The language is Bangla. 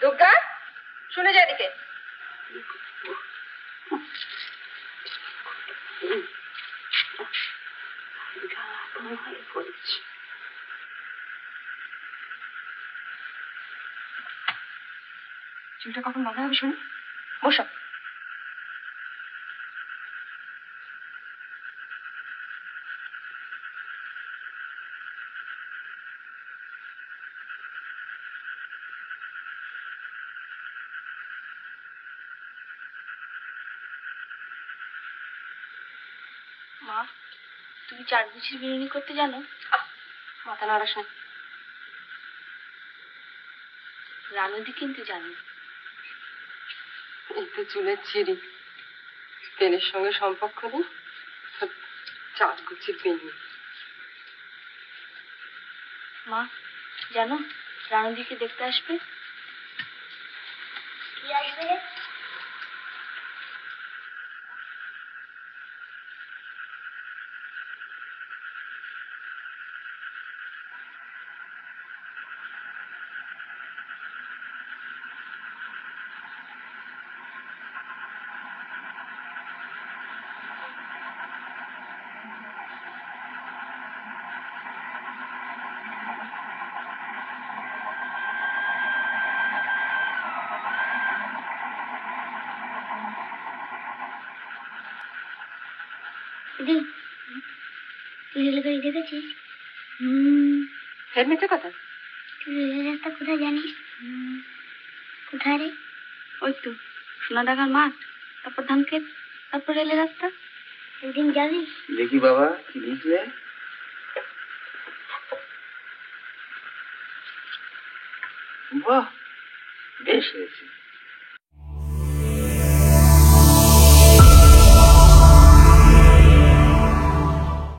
দুর্গা শুনে যা এদিকে। চুলটা কখন বাঁধা হবে শুনি? বসো। মা, তুমি 4 গুছির বিরিয়ানি করতে জানো? মাথা নাড়াস না। রানুদি কিন্তু জানো। এই তো চুলের ছিঁড়ি, তেলের সঙ্গে সম্পর্ক নেই। 4 গুছির বিরিয়ানি। মা জানো, রানুদিকে দেখতে আসবে। কি আসবে? দিদি তুই রেলগাড়ি দেখেছিস? ফের মিথ্যে কথা। তুই রেলের রাস্তা কোথায় জানিস? কোথায় রে? ওই তো সোনাডাঙ্গার মাঠ, তারপর ধানক্ষেত, তারপর রেলের রাস্তা। একদিন যাবি? দেখি বাবা কি লিখলে। বাহ, বেশ হয়েছে।